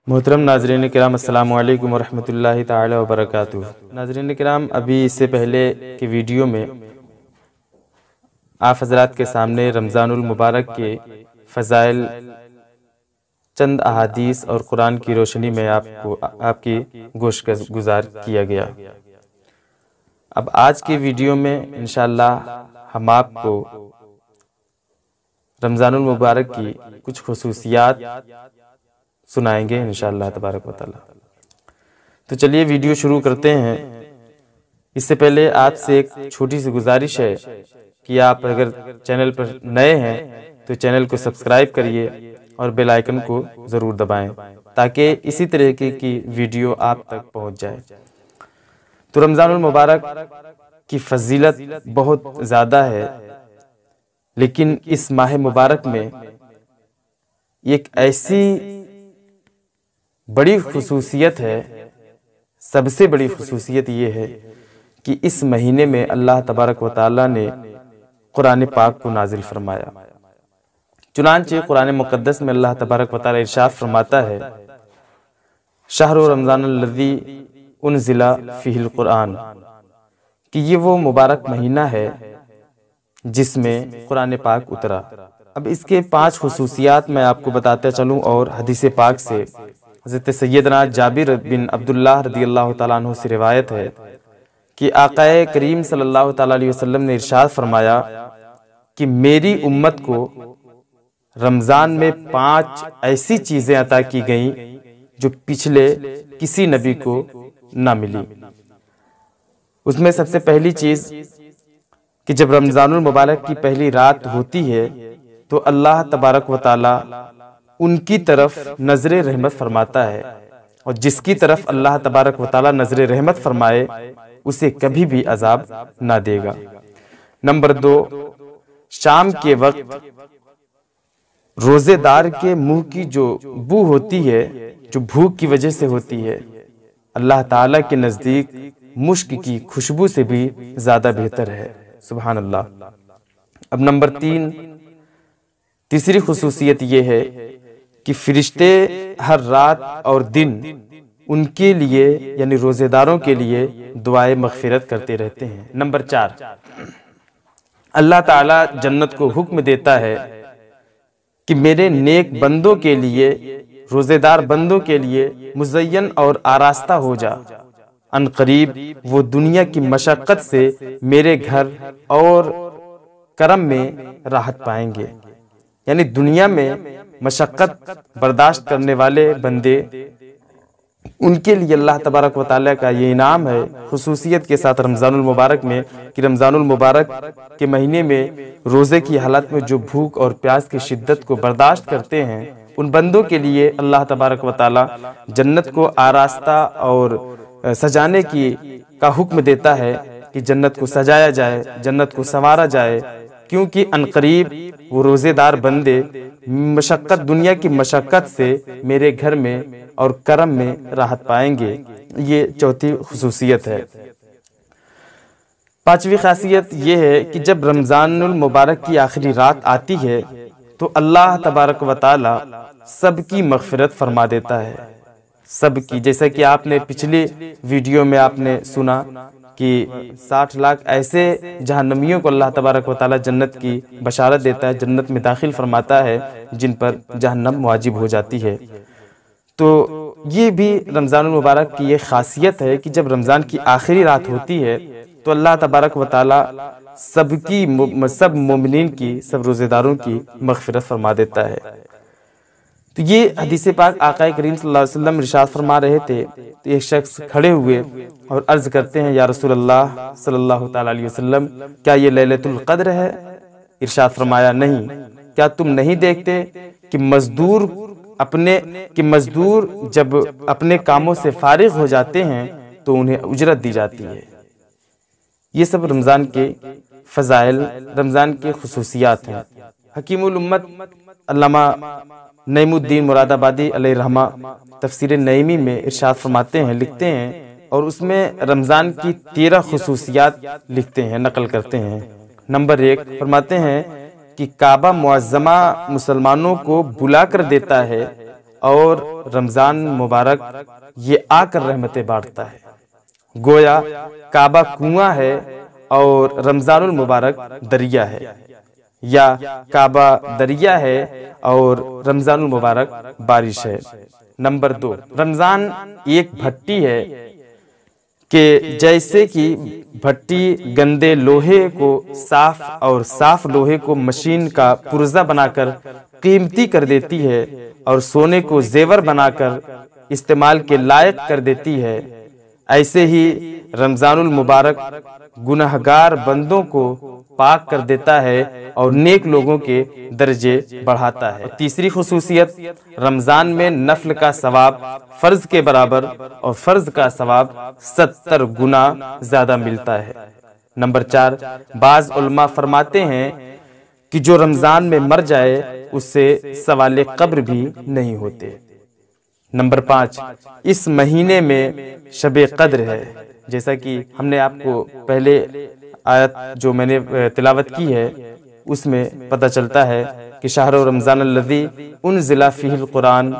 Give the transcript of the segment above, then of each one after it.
मोहतरम नाज़रीन किराम अस्सलामु अलैकुम वरहमतुल्लाहि ताला वबरकातुहू। नाज़रीन किराम, अभी इससे पहले की वीडियो में आप हज़रात के सामने रमज़ानुल मुबारक के फ़ज़ाइल, चंद अहादीस और कुरान की रोशनी में आपकी गोश गुज़ार किया गया। अब आज की वीडियो में इंशाअल्लाह हम आपको रमज़ानुल मुबारक की कुछ खुसूसियात सुनाएंगे इंशाअल्लाह तबारक व तआला। तो चलिए वीडियो शुरू करते हैं। इससे पहले आपसे एक छोटी सी गुजारिश है कि आप अगर चैनल पर नए हैं तो चैनल को सब्सक्राइब करिए और बेल आइकन को ज़रूर दबाएं ताकि इसी तरह की वीडियो आप तक पहुंच जाए। तो रमज़ानुल मुबारक की फजीलत बहुत ज़्यादा है, लेकिन इस माह मुबारक में एक ऐसी बड़ी खुसूसियत है, सबसे बड़ी खुसूसियत ये है कि इस महीने में अल्लाह तबारक व तआला ने कुरान पाक को नाजिल फरमाया। चुनांचे कुरान मुक़द्दस में अल्लाह तबारक व तआला इरशाद फरमाता है, शहर रमज़ानुल्लज़ी उनज़िला फ़ीहिल कुरान, कि ये वो मुबारक महीना है जिसमें कुरान पाक उतरा। अब इसके 5 खुसूसियात मैं आपको बताते चलूँ और हदीस पाक से हज़रत सैयदना जाबिर बिन अब्दुल्लाह रदियल्लाहु ताला अन्हु से रिवायत है कि आक़ाए करीम सल्लल्लाहु ताला अलैहि वसल्लम ने इरशाद फरमाया कि मेरी उम्मत को रमज़ान में 5 ऐसी चीज़ें अता की गईं जो पिछले किसी नबी को ना मिली। उसमें सबसे पहली चीज़ कि जब रमज़ानुल मुबारक की पहली रात होती है तो अल्लाह तबारक व तआला उनकी तरफ नजरे रहमत फरमाता है, और जिसकी तरफ अल्लाह तबारक व तआला नजरे रहमत फरमाए उसे कभी भी अजाब ना देगा। नंबर 2, शाम के वक्त रोजेदार के मुंह की जो बू होती है, जो भूख की वजह से होती है, अल्लाह ताला के नजदीक मुश्क की खुशबू से भी ज्यादा बेहतर है। सुभान अल्लाह। अब नंबर 3, तीसरी खुसूसियत यह है कि फरिश्ते हर रात और दिन उनके लिए यानी रोजेदारों के लिए दुआए मग़फ़िरत करते रहते हैं। नंबर 4, अल्लाह ताला जन्नत को हुक्म देता है कि मेरे नेक बंदों के लिए, रोजेदार बंदों के लिए मुज़य्यन और आरास्ता हो जा, अनकरीब वो दुनिया की मशक्क़त से मेरे घर और करम में राहत पाएंगे। यानी दुनिया में मशक्क़त बर्दाश्त करने वाले बंदे, उनके लिए अल्लाह तबारक व तआला का ये इनाम है खुसूसियत के साथ रमज़ानुल मुबारक में कि रमज़ानुल मुबारक के महीने में रोज़े की हालत में जो भूख और प्यास की शिद्दत को बर्दाश्त करते हैं, उन बंदों के लिए अल्लाह तबारक व तआला जन्नत को आरास्ता और सजाने का हुक्म देता है कि जन्नत को सजाया जाए, जन्नत को संवारा जाए, क्योंकि अनकरीब वो रोजेदार बंदे मशक्क़त, दुनिया की मशक्क़त से मेरे घर में और करम में राहत पाएंगे। ये चौथी खुसूसियत है। 5वीं खासियत ये है कि जब रमज़ानुल मुबारक की आखिरी रात आती है तो अल्लाह तबारक व तआला सबकी मग़फ़िरत फरमा देता है, सबकी। जैसे कि आपने पिछली वीडियो में आपने सुना कि 60 लाख ऐसे जहन्नमियों को अल्लाह तबारक व तआला जन्नत की बशारत देता है, जन्नत में दाखिल फरमाता है, जिन पर जहन्नम वाजिब हो जाती है। तो ये भी रमज़ानुल मुबारक की ये खासियत है कि जब रमज़ान की आखिरी रात होती है तो अल्लाह तबारक व तआला सब मोमिनीन की, सब रोज़ेदारों की मग़फ़िरत फरमा देता है। तो ये हदीस पाक आक़ाए करीम सल्लल्लाहु अलैहि वसल्लम इरशाद फरमा रहे थे तो एक शख्स खड़े हुए और अर्ज़ करते हैं, या रसूलल्लाह सल्लल्लाहु ताला अलैहि वसल्लम, क्या ये लैलतुल क़द्र है? इरशाद फरमाया, नहीं। क्या तुम नहीं देखते कि मजदूर जब अपने कामों से फारिग हो जाते हैं तो उन्हें उजरत दी जाती है। ये सब रमज़ान के फ़ज़ाइल, रमज़ान के खुसूसियात हैं। हकीमुल उम्मत अल्लामा नईमुद्दीन मुरादाबादी अलैहि रहमा तफसीर नईमी में इरशाद फरमाते हैं, लिखते हैं, और उसमें रमज़ान की 13 खुसूसियात लिखते हैं, नकल करते हैं। नंबर 1 फरमाते हैं कि काबा मुअज़्ज़मा मुसलमानों को बुला कर देता है और रमजान मुबारक ये आकर रहमतें बांटता है। गोया काबा कुआं है और रमजानुल मुबारक दरिया है, या काबा दरिया है और रमजानुल मुबारक बारिश है। नंबर 2, रमजान एक भट्टी है कि जैसे कि भट्टी गंदे लोहे को साफ और साफ लोहे को मशीन का पुर्जा बनाकर कीमती कर देती है और सोने को जेवर बनाकर इस्तेमाल के लायक कर देती है, ऐसे ही रमजानुल मुबारक गुनहगार बंदों को पाक कर देता है और नेक लोगों के दर्जे बढ़ाता है। तीसरी खुसूसियत, रमजान में नफल का सवाब फर्ज के बराबर और फर्ज का सवाब 70 गुना ज्यादा मिलता है। नंबर 4, बाज उलमा फरमाते हैं कि जो रमजान में मर जाए उससे सवाले कब्र भी नहीं होते। नंबर 5, इस महीने में शबे कद्र है, जैसा कि हमने आपको पहले आयत जो मैंने तिलावत की है उसमें पता चलता है कि शहर रमजान अल्लज़ी उनज़िला फ़ीहिल कुरान,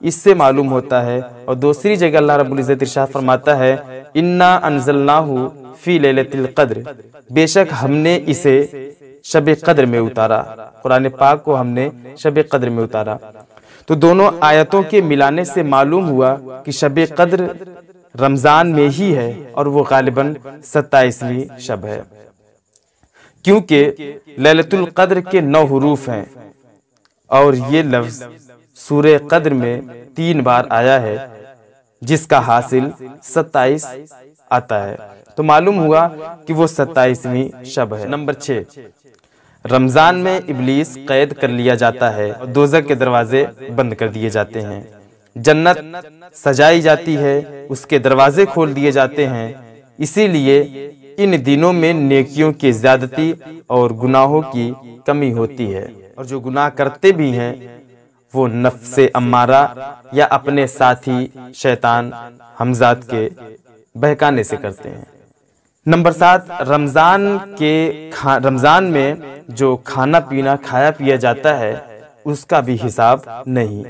इससे मालूम होता है। और दूसरी जगह अल्लाह रब्बुल इज़्ज़त इरशाद फरमाता है, इन्ना अंज़लनाहु फ़ी लैलतिल क़द्र, बेशक हमने इसे शबे कद्र में उतारा, कुरान पाक को हमने शबे कद्र में उतारा। तो दोनों आयतों के मिलाने से मालूम हुआ कि शबे कद्र रमजान में ही है और वो गालिबन 27वीं शब है, क्योंकि लैलतुल कद्र के 9 हुरूफ हैं और ये लफ्ज सूरे कद्र में 3 बार आया है, जिसका हासिल 27 आता है। तो मालूम हुआ कि वो 27वीं शब है। नंबर 6, रमजान में इब्लीस कैद कर लिया जाता है और दोज़ख के दरवाजे बंद कर दिए जाते हैं, जन्नत सजाई जाती है, उसके दरवाजे खोल दिए जाते हैं। इसीलिए इन दिनों में नेकियों की ज्यादती और गुनाहों की कमी होती है, और जो गुनाह करते भी हैं वो नफ्से अम्मारा या अपने साथी शैतान हमजाद के बहकाने से करते हैं। नंबर 7, रमजान में जो खाना पीना खाया पिया जाता है उसका भी हिसाब नहीं।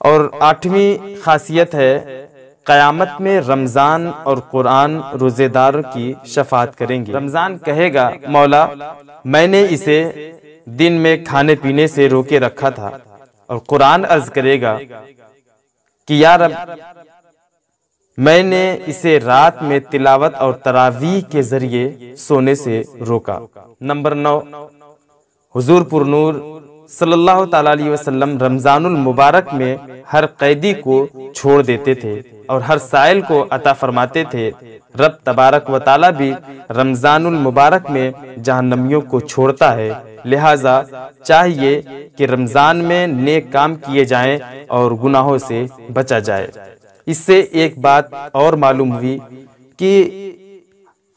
और 8वीं खासियत है, क़यामत में रमजान और कुरान रोजेदारों की शफात करेंगे। रमजान कहेगा, मौला मैंने इसे दिन में खाने पीने से रोके रखा था, और कुरान अर्ज करेगा कि या रब मैंने इसे रात में तिलावत और तरावीह के जरिए सोने से रोका। नंबर 9, हुजूर पुरनूर सल्लल्लाहु ताला अलैहि वसल्लम रमजानुल मुबारक में हर कैदी को छोड़ देते थे और हर साइल को अता फरमाते थे। रब तबारक व ताला भी रमजानुल मुबारक में जहन्नमियों को छोड़ता है, लिहाजा चाहिए कि रमजान में नेक काम किए जाएं और गुनाहों से बचा जाए। इससे एक बात और मालूम हुई कि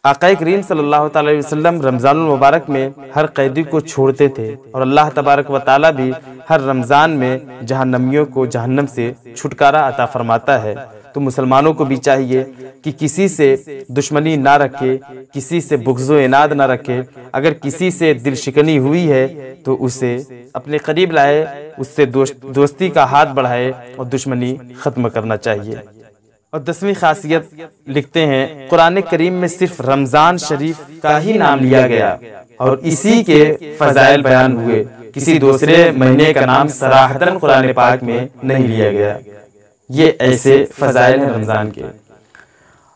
आक़ा करीम सल्लल्लाहु अलैहि वसल्लम रमजानुल मुबारक में हर कैदी को छोड़ते थे और अल्लाह तबारक व ताला भी हर रमजान में जहन्नमियों को जहन्नम से छुटकारा अता फरमाता है। तो मुसलमानों को भी चाहिए कि किसी से दुश्मनी ना रखे, किसी से बुग़्ज़ो इनाद ना रखे। अगर किसी से दिल शिकनी हुई है तो उसे अपने करीब लाए, उससे दोस्ती का हाथ बढ़ाए और दुश्मनी खत्म करना चाहिए। और 10वीं खासियत लिखते हैं, कुरान करीम में सिर्फ रमजान शरीफ का ही नाम लिया गया और इसी के फजाइल बयान हुए, किसी दूसरे महीने का नाम सराहतन कुरान पाक में नहीं लिया गया। ये ऐसे फजाइल हैं रमजान के।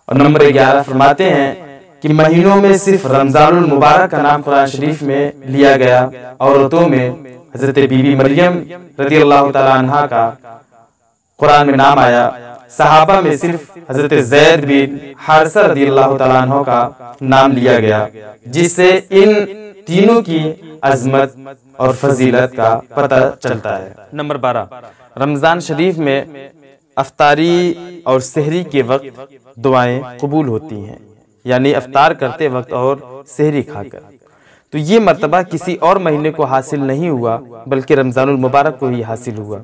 और नंबर 11 फरमाते हैं कि महीनों में सिर्फ रमजानुल मुबारक का नाम कुरान शरीफ में लिया गया। औरतों में हजरत बीबी मरियम रज़ियल्लाहु तआला अन्हा का कुरान में नाम आया। सहाबा में सिर्फ हजरत ज़ैद बिन हारिसा रज़ियल्लाहु तआला अन्हु का नाम लिया गया, जिससे इन तीनों की अजमत और फजीलत का पता चलता है। नंबर 12, रमजान शरीफ में अफ्तारी और सहरी के वक्त दुआएं कबूल होती हैं, यानी अफ्तार करते वक्त और सहरी खाकर। तो ये मर्तबा किसी और महीने को हासिल नहीं हुआ, बल्कि रमजानुल मुबारक को ही हासिल हुआ,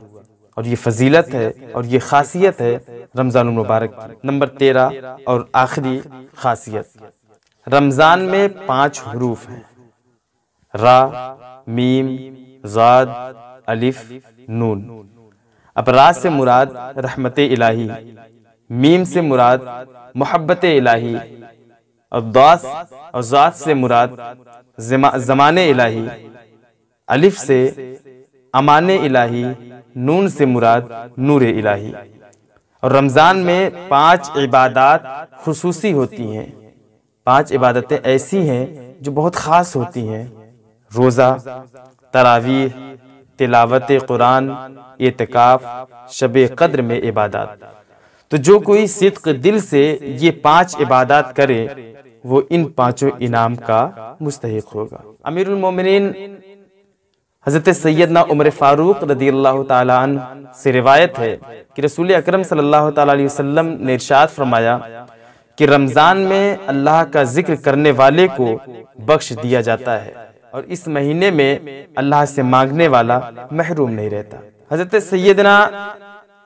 और ये फजीलत है और ये खासियत है रमजानुल मुबारक की। नंबर 13 और आखिरी खासियत, रमजान में 5 हुरूफ हैं, रा, मीम, ज़ाद, अलिफ, नून। अपराध से मुराद रहमत इलाही, मीम से मुराद मोहब्बत इलाही, और दास और ज़ात से मुराद ज़माने इलाही, अलिफ से अमाने इलाही, नून से मुराद नूर इलाही। और रमज़ान में 5 इबादत खुसूसी होती हैं। 5 इबादतें ऐसी हैं जो बहुत ख़ास होती हैं। रोज़ा, तरावीह, तिलावत कुरान, इतिकाफ, शब कद्र में इबादत। तो जो कोई सिद्क़ दिल से ये 5 इबादत करे वो इन 5 इनाम का मुस्तहिक होगा। अमीरुल मोमिनीन हज़रत सैयदना उमर फारूक रज़ियल्लाहु ताला अन्हु से रिवायत है कि रसूल अकरम सल्लल्लाहु ताला अलैहि वसल्लम ने इरशाद फरमाया कि रमज़ान में अल्लाह का जिक्र करने वाले को बख्श दिया जाता है और इस महीने में अल्लाह से मांगने वाला महरूम नहीं रहता। हज़रत सैयदना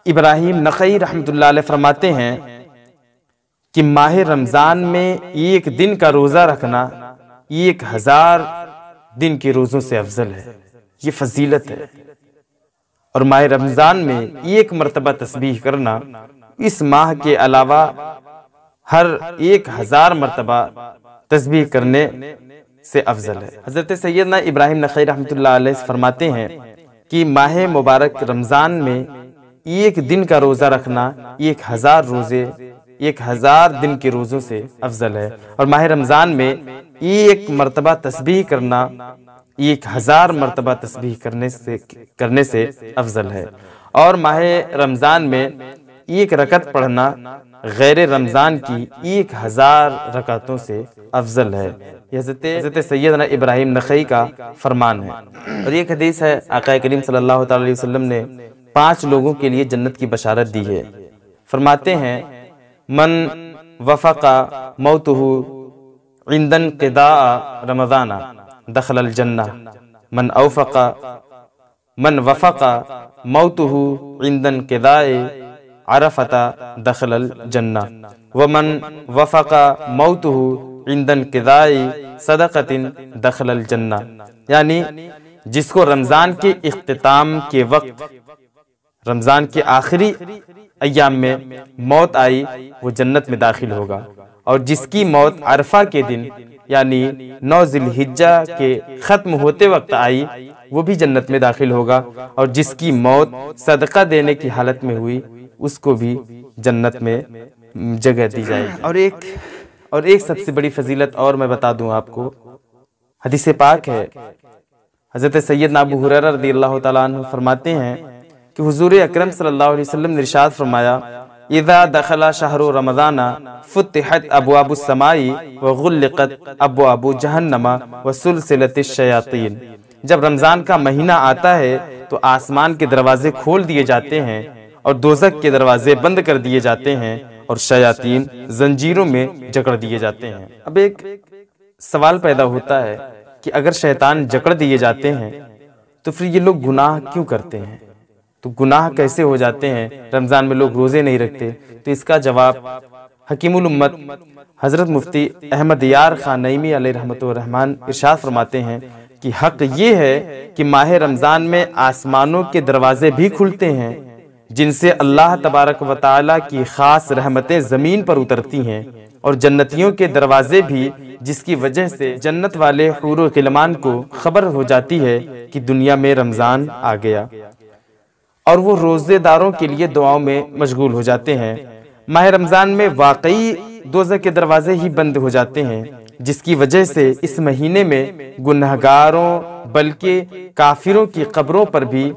इब्राहिम नखई रहमतुल्लाह अलैह फरमाते हैं कि माह रमज़ान में एक दिन का रोज़ा रखना 1000 दिन के रोज़ों से अफजल है। ये फजीलत है। और माह रमज़ान में 1 मरतबा तस्बीह करना इस माह के अलावा हर 1000 मरतबा तस्बीह करने से अफजल है। हज़रत सैयदना इब्राहिम नखई रहमतुल्लाह अलैह फरमाते हैं कि माह मुबारक रमज़ान में 1 दिन का रोज़ा रखना 1000 दिन के रोज़ों से अफजल है। और माह रमज़ान में 1 मरतबा तस्बीह करना 1000 मरतबा तस्बीह करने से अफजल है। और माह रमज़ान में 1 रकत पढ़ना गैर रमज़ान की 1000 रकातों से अफजल है। हज़रत सैयदना इब्राहिम नखई का फरमान है। और एक हदीस है, आक़ा करीम सल्लल्लाहु अलैहि वसल्लम ने 5 लोगों के लिए जन्नत की बशारत दी है। फरमाते हैं, मन वफ़क़ा मौतुहु इंदन क़िदा रमज़ाना दखलल जन्ना, मन वफ़क़ा मौतुहु इंदन क़िदाए अरफ़ता दखलल जन्ना, वमन वफ़क़ा मौतुहु इंदन क़िदाए सदक़तिन दखलल जन्ना। यानी जिसको रमज़ान के इख्तिताम के वक्त, रमज़ान के आखिरी अय्याम में मौत आई वो जन्नत में दाखिल होगा। और जिसकी मौत अरफा के दिन यानी 9 ज़िलहिज्जा के ख़त्म होते वक्त आई वो भी जन्नत में दाखिल होगा। और जिसकी मौत सदका देने की हालत में हुई उसको भी जन्नत में जगह दी जाएगी। और एक सबसे बड़ी फजीलत और मैं बता दूं आपको, हदीस पाक है, हज़रत सैयदना अबू हुरैरा रज़ियल्लाहु ताला अन्हु फरमाते हैं कि हुज़ूर अकरम सल्लल्लाहु अलैहि वसल्लम ने इरशाद फरमाया, इज़ा दखला शहरु रमज़ाना फुतिहत अब्वाबुस समाई व गुल्लिक़त अब्वाबु जहन्नमा व सुलसिलतिश शयातीन। जब रमज़ान का महीना आता है तो आसमान के दरवाजे खोल दिए जाते हैं और दोज़ख के दरवाजे बंद कर दिए जाते हैं और शयातीन जंजीरों में जकड़ दिए जाते हैं। अब एक सवाल पैदा होता है कि अगर शैतान जकड़ दिए जाते हैं तो फिर ये लोग गुनाह क्यों करते हैं? तो गुनाह कैसे हो जाते हैं? रमज़ान में लोग रोज़े नहीं रखते। तो इसका जवाब हकीमुल उम्मत हज़रत मुफ्ती अहमद यार खान नईमी अलैहि रहमतुर रहमान इरशाद फरमाते हैं कि हक़ ये है कि माह रमज़ान में आसमानों के दरवाजे भी खुलते हैं जिनसे अल्लाह तबारक व तआला की ख़ास रहमतें ज़मीन पर उतरती हैं, और जन्नतियों के दरवाजे भी जिसकी वजह से जन्नत वाले हूर व ग़िलमान को खबर हो जाती है कि दुनिया में रमज़ान आ गया, और वो रोज़ेदारों के लिए दुआओं में मशगूल हो जाते हैं। माह रमज़ान में वाकई दोज़ख के दरवाजे ही बंद हो जाते हैं, जिसकी वजह से इस महीने में गुनहगारों बल्कि काफिरों की कब्रों पर भी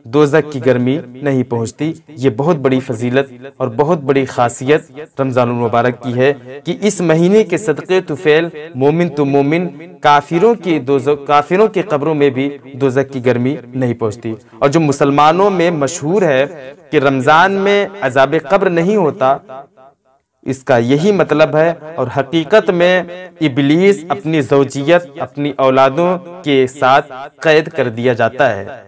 दोज़ख की गर्मी नहीं पहुंचती। ये बहुत बड़ी फजीलत और बहुत बड़ी खासियत रमज़ानुल मुबारक की है कि इस महीने के सदक़े तुफ़ैल मोमिन तो मोमिन काफिरों के कब्रों में भी दोज़ख की गर्मी नहीं पहुंचती। और जो मुसलमानों में मशहूर है कि रमज़ान में अज़ाब क़ब्र नहीं होता, इसका यही मतलब है। और हकीकत में इब्लीस अपनी ज़ौजियत अपनी औलादों के साथ कैद कर दिया जाता है।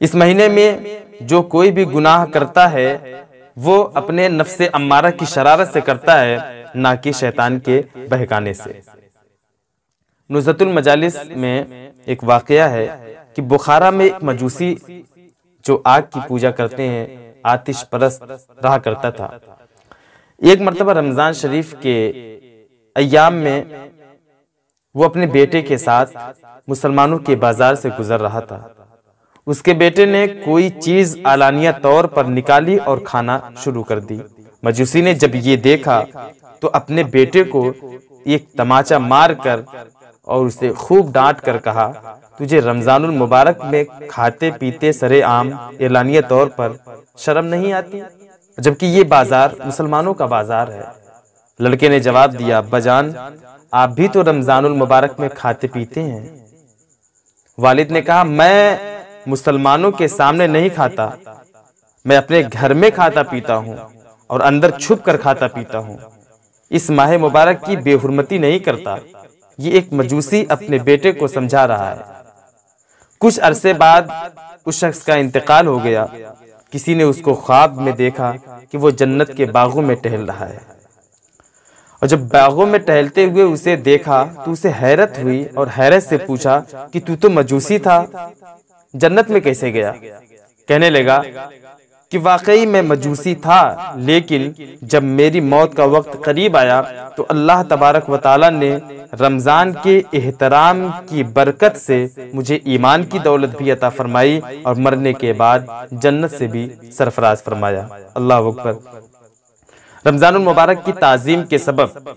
इस महीने में जो कोई भी गुनाह करता है वो अपने नफ्से अम्मारा की शरारत से करता है, ना कि शैतान के बहकाने से। नुज़हतुल मजालिस में एक वाक़या है कि बुखारा में एक मजूसी जो आग की पूजा करते हैं, आतिश परस्त रहा करता था। एक मर्तबा रमजान शरीफ के अय्याम में वो अपने बेटे के साथ मुसलमानों के बाजार से गुजर रहा था। उसके बेटे ने कोई चीज आलानिया तौर पर निकाली और खाना शुरू कर दी। मजूसी ने जब ये देखा तो अपने बेटे को एक तमाचा मार कर और उसे खूब डांट कर कहा, तुझे रमजानुल मुबारक में खाते पीते सरे आम एलानिया तौर पर शर्म नहीं आती, जबकि ये बाजार मुसलमानों का बाजार है। लड़के ने जवाब दिया, अब्बाजान आप भी तो रमजानुल मुबारक में खाते पीते हैं। वालिद ने कहा, मैं मुसलमानों के सामने नहीं खाता, मैं अपने घर में खाता पीता हूँ और अंदर छुप कर खाता पीता हूँ। इस माह मुबारक की बेहुरमती नहीं करता। ये एक मजूसी अपने बेटे को समझा रहा है। कुछ अरसे बाद उस शख्स का इंतकाल हो गया। किसी ने उसको ख्वाब में देखा कि वो जन्नत के बागों में टहल रहा है, और जब बागों में टहलते हुए उसे देखा तो उसे हैरत हुई और हैरत से पूछा कि तू तो मजूसी था, जन्नत में कैसे गया? कहने लगा कि वाकई मैं मजूसी था, लेकिन जब मेरी मौत का वक्त करीब आया तो अल्लाह तबारक व तआला ने रमजान के एहतराम की बरकत से मुझे ईमान की दौलत भी अता फरमाई और मरने के बाद जन्नत से भी सरफराज फरमाया। अल्लाह अकबर। रमजानुल मुबारक की ताजीम के सबब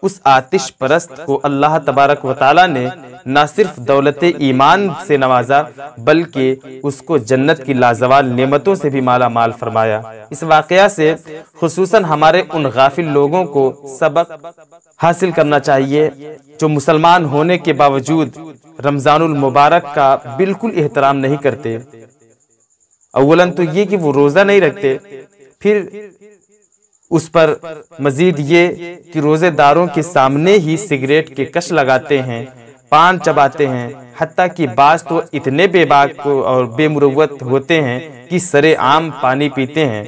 उस आतिश परस्त को अल्लाह तबारक व तआला ने न सिर्फ दौलत ईमान से नवाजा, बल्कि उसको जन्नत की लाजवाल नेमतों से भी माला माल फरमाया। इस वाकया से खुसूसन हमारे उन गाफिल लोगों को सबक हासिल करना चाहिए जो मुसलमान होने के बावजूद रमजानुल मुबारक का बिल्कुल एहतराम नहीं करते। अव्वलन तो ये कि वो रोजा नहीं रखते, फिर उस पर मजीद ये कि रोजेदारों के सामने ही सिगरेट के कश लगाते हैं, पान चबाते हैं, हत्ता कि बाज तो इतने बेबाक और बेमुरव्वत होते हैं कि सरे आम पानी पीते हैं।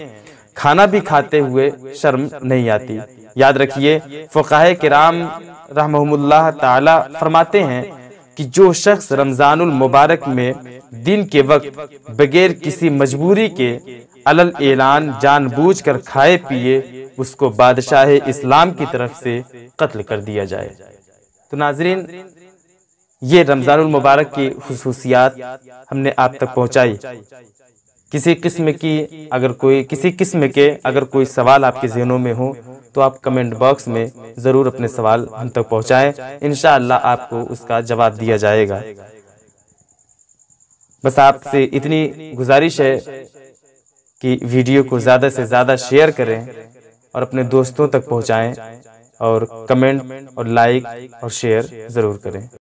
खाना भी खाते हुए शर्म नहीं आती। याद रखिए, फुक़ाहे किराम रहमहुमुल्लाह ताला फरमाते हैं कि जो शख्स रमजानुल मुबारक में दिन के वक्त बगैर किसी मजबूरी के अलल ऐलान जानबूझकर खाए पिए, उसको बादशाह इस्लाम की तरफ से कत्ल कर दिया जाए। तो नाजरीन, ये रमजानुल मुबारक की खुसूसियात हमने आप तक पहुंचाई। किसी किस्म के अगर कोई सवाल आपके ज़हनों में हो तो आप कमेंट बॉक्स में ज़रूर अपने सवाल हम तक पहुंचाएं। इंशाअल्लाह आपको उसका जवाब दिया जाएगा। बस आपसे इतनी गुजारिश है कि वीडियो को ज़्यादा से ज़्यादा शेयर करें और अपने दोस्तों तक पहुंचाएं, और कमेंट और लाइक और शेयर ज़रूर करें।